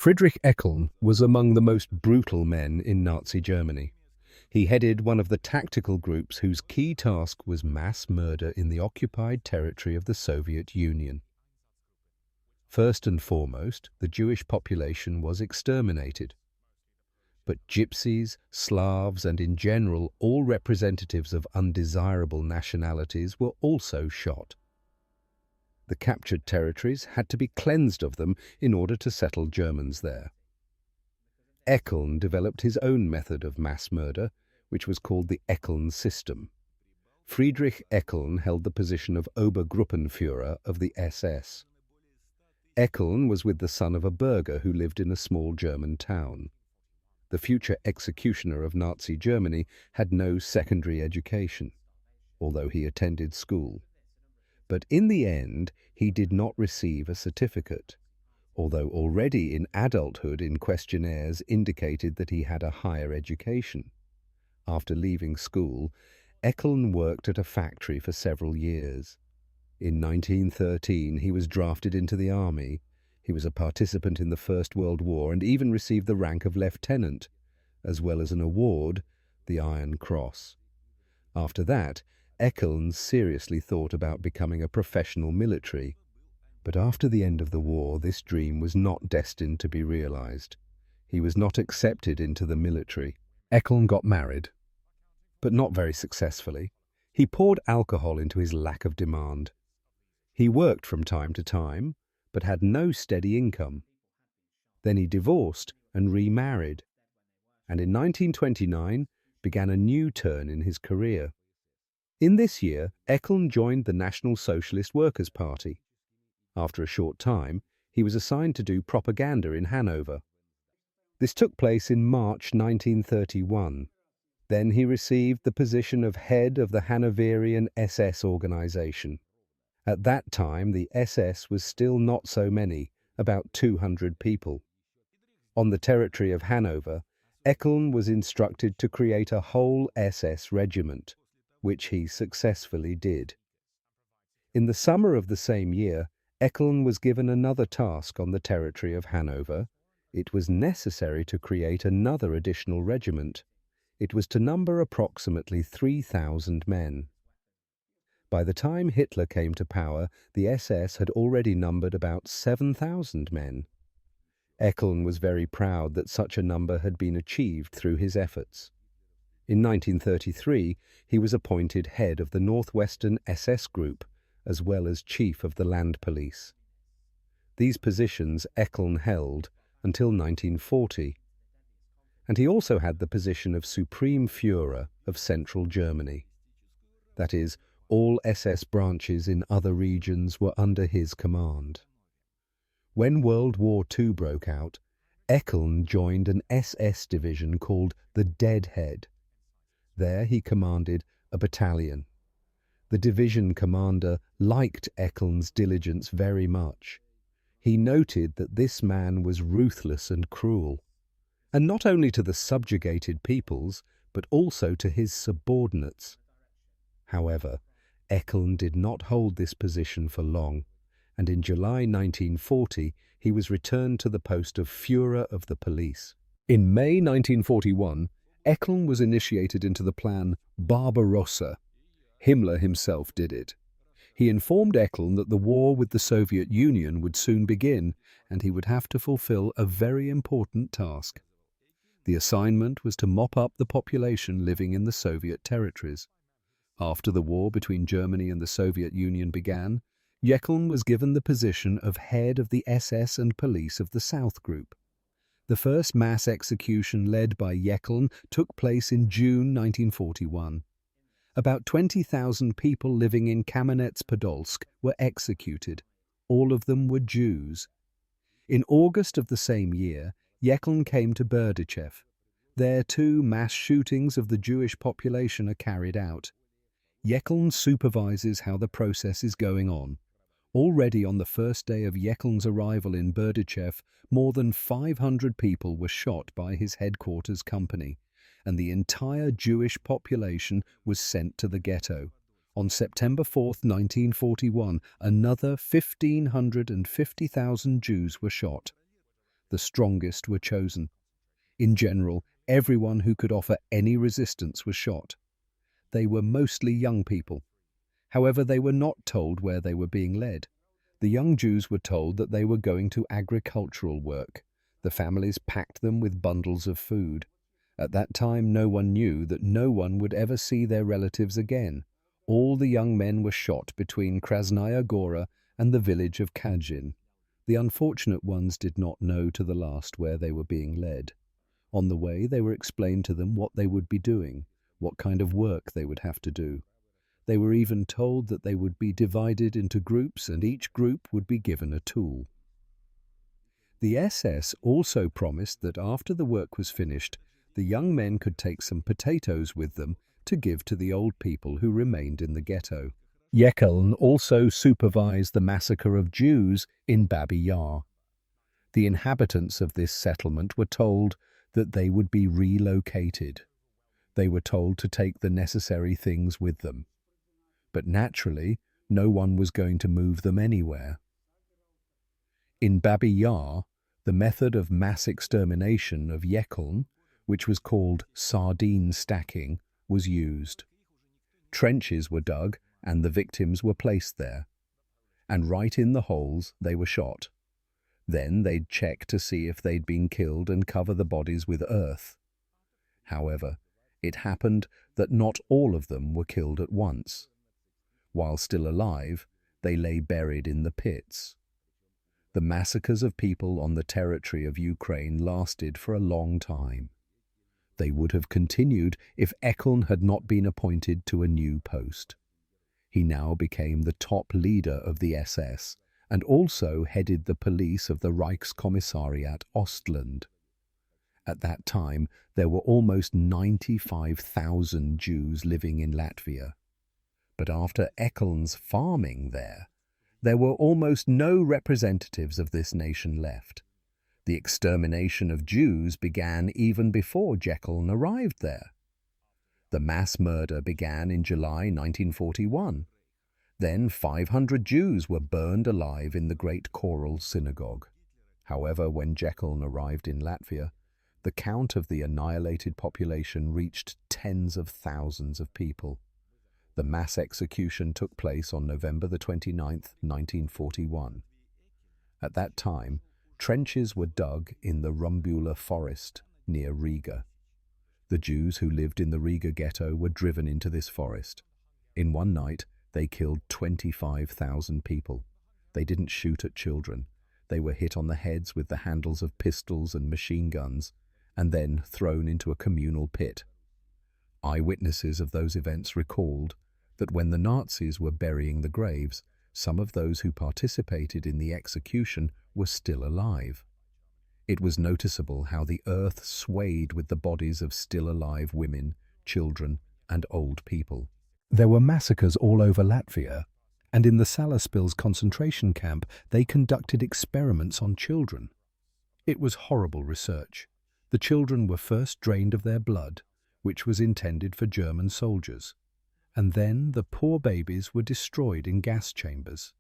Friedrich Eckeln was among the most brutal men in Nazi Germany. He headed one of the tactical groups whose key task was mass murder in the occupied territory of the Soviet Union. First and foremost, the Jewish population was exterminated. But Gypsies, Slavs, and in general all representatives of undesirable nationalities were also shot. The captured territories had to be cleansed of them in order to settle Germans there. Eckeln developed his own method of mass murder, which was called the Eckeln system. Friedrich Eckeln held the position of Obergruppenführer of the SS. Eckeln was with the son of a burgher who lived in a small German town. The future executioner of Nazi Germany had no secondary education, although he attended school. But in the end, he did not receive a certificate, although already in adulthood in questionnaires indicated that he had a higher education. After leaving school, Eckeln worked at a factory for several years. In 1913, he was drafted into the army. He was a participant in the First World War and even received the rank of lieutenant, as well as an award, the Iron Cross. After that, Eckeln seriously thought about becoming a professional military. But after the end of the war, this dream was not destined to be realized. He was not accepted into the military. Eckeln got married, but not very successfully. He poured alcohol into his lack of demand. He worked from time to time, but had no steady income. Then he divorced and remarried, and in 1929 began a new turn in his career. In this year, Eckeln joined the National Socialist Workers' Party. After a short time, he was assigned to do propaganda in Hanover. This took place in March 1931. Then he received the position of head of the Hanoverian SS organization. At that time, the SS was still not so many, about 200 people. On the territory of Hanover, Eckeln was instructed to create a whole SS regiment, which he successfully did. In the summer of the same year, Eckeln was given another task on the territory of Hanover. It was necessary to create another additional regiment. It was to number approximately 3,000 men. By the time Hitler came to power, the SS had already numbered about 7,000 men. Eckeln was very proud that such a number had been achieved through his efforts. In 1933, he was appointed head of the Northwestern SS Group, as well as chief of the Land Police. These positions Eckeln held until 1940, and he also had the position of Supreme Führer of Central Germany. That is, all SS branches in other regions were under his command. When World War II broke out, Eckeln joined an SS division called the Deadhead. There he commanded a battalion. The division commander liked Eckeln's diligence very much. He noted that this man was ruthless and cruel, and not only to the subjugated peoples, but also to his subordinates. However, Eckeln did not hold this position for long, and in July 1940 he was returned to the post of Führer of the police. In May 1941, Eckeln was initiated into the plan Barbarossa. Himmler himself did it. He informed Eckeln that the war with the Soviet Union would soon begin, and he would have to fulfill a very important task. The assignment was to mop up the population living in the Soviet territories. After the war between Germany and the Soviet Union began, Eckeln was given the position of head of the SS and police of the South Group. The first mass execution led by Eckeln took place in June 1941. About 20,000 people living in Kamenets-Podolsk were executed. All of them were Jews. In August of the same year, Eckeln came to Berdichev. There too mass shootings of the Jewish population are carried out. Eckeln supervises how the process is going on. Already on the first day of Eckeln's arrival in Berdichev, more than 500 people were shot by his headquarters company, and the entire Jewish population was sent to the ghetto. On September 4, 1941, another 1,550,000 Jews were shot. The strongest were chosen. In general, everyone who could offer any resistance was shot. They were mostly young people. However, they were not told where they were being led. The young Jews were told that they were going to agricultural work. The families packed them with bundles of food. At that time, no one knew that no one would ever see their relatives again. All the young men were shot between Krasnaya Gora and the village of Kajin. The unfortunate ones did not know to the last where they were being led. On the way, they were explained to them what they would be doing, what kind of work they would have to do. They were even told that they would be divided into groups and each group would be given a tool. The SS also promised that after the work was finished, the young men could take some potatoes with them to give to the old people who remained in the ghetto. Eckeln also supervised the massacre of Jews in Babi Yar. The inhabitants of this settlement were told that they would be relocated. They were told to take the necessary things with them. But naturally, no one was going to move them anywhere. In Babi Yar, the method of mass extermination of Eckeln, which was called sardine stacking, was used. Trenches were dug and the victims were placed there. And right in the holes they were shot. Then they'd check to see if they'd been killed and cover the bodies with earth. However, it happened that not all of them were killed at once. While still alive, they lay buried in the pits. The massacres of people on the territory of Ukraine lasted for a long time. They would have continued if Eckeln had not been appointed to a new post. He now became the top leader of the SS and also headed the police of the Reichskommissariat Ostland. At that time, there were almost 95,000 Jews living in Latvia. But after Eckeln's farming there were almost no representatives of this nation left. The extermination of Jews began even before Eckeln arrived there. The mass murder began in July 1941. Then 500 Jews were burned alive in the Great Choral Synagogue. However, when Eckeln arrived in Latvia, the count of the annihilated population reached tens of thousands of people. The mass execution took place on November 29, 1941. At that time, trenches were dug in the Rumbula forest near Riga. The Jews who lived in the Riga ghetto were driven into this forest. In one night, they killed 25,000 people. They didn't shoot at children. They were hit on the heads with the handles of pistols and machine guns, and then thrown into a communal pit. Eyewitnesses of those events recalled that when the Nazis were burying the graves, some of those who participated in the execution were still alive. It was noticeable how the earth swayed with the bodies of still alive women, children, and old people. There were massacres all over Latvia, and in the Salaspils concentration camp they conducted experiments on children. It was horrible research. The children were first drained of their blood, which was intended for German soldiers, and then the poor babies were destroyed in gas chambers.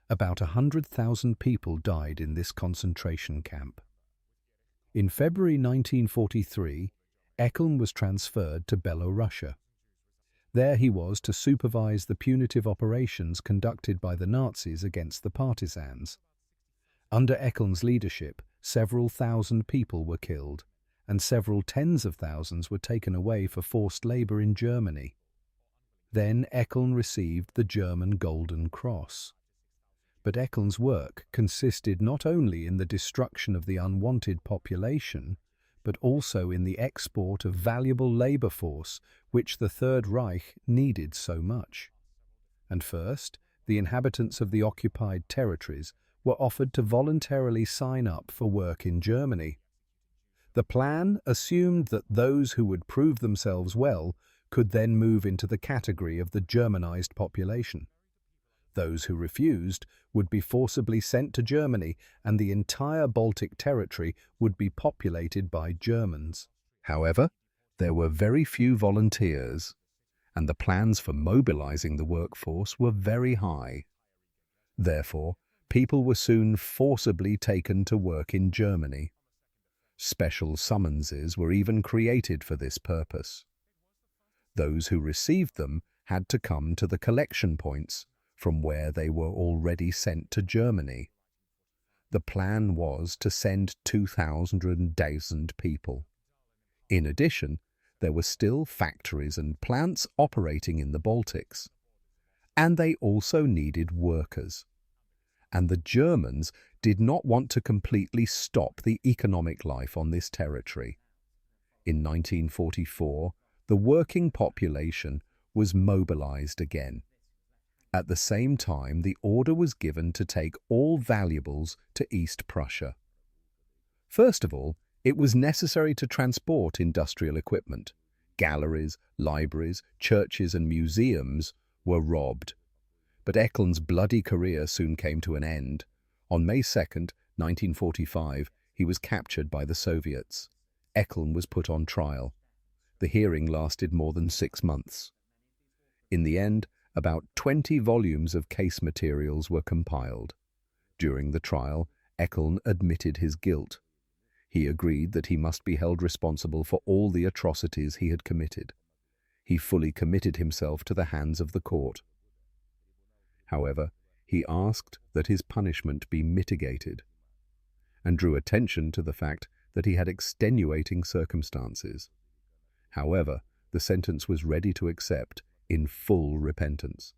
About 100,000 people died in this concentration camp. In February 1943, Eckeln was transferred to Belorussia. There he was to supervise the punitive operations conducted by the Nazis against the partisans. Under Eckeln's leadership, several thousand people were killed, and several tens of thousands were taken away for forced labor in Germany. Then Eckeln received the German Golden Cross. But Eckeln's work consisted not only in the destruction of the unwanted population, but also in the export of valuable labor force which the Third Reich needed so much. And first, the inhabitants of the occupied territories were offered to voluntarily sign up for work in Germany. The plan assumed that those who would prove themselves well could then move into the category of the Germanized population. Those who refused would be forcibly sent to Germany, and the entire Baltic territory would be populated by Germans. However, there were very few volunteers, and the plans for mobilizing the workforce were very high. Therefore, People were soon forcibly taken to work in Germany. Special summonses were even created for this purpose. Those who received them had to come to the collection points from where they were already sent to Germany. The plan was to send 2,000 people. In addition, there were still factories and plants operating in the Baltics. And they also needed workers. And the Germans did not want to completely stop the economic life on this territory. In 1944, the working population was mobilized again. At the same time, the order was given to take all valuables to East Prussia. First of all, it was necessary to transport industrial equipment. Galleries, libraries, churches and museums were robbed. But Eckeln's bloody career soon came to an end. On May 2nd, 1945, he was captured by the Soviets. Eckeln was put on trial. The hearing lasted more than 6 months. In the end, about 20 volumes of case materials were compiled. During the trial, Eckeln admitted his guilt. He agreed that he must be held responsible for all the atrocities he had committed. He fully committed himself to the hands of the court. However, he asked that his punishment be mitigated and drew attention to the fact that he had extenuating circumstances. However, the sentence was ready to accept in full repentance.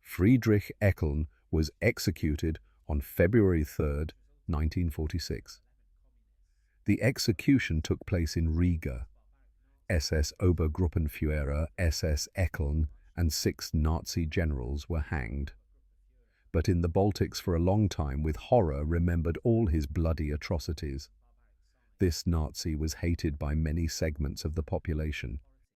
Friedrich Eckeln was executed on February 3rd, 1946. The execution took place in Riga. SS Obergruppenführer SS Eckeln and 6 Nazi generals were hanged. But in the Baltics for a long time with horror remembered all his bloody atrocities. This Nazi was hated by many segments of the population.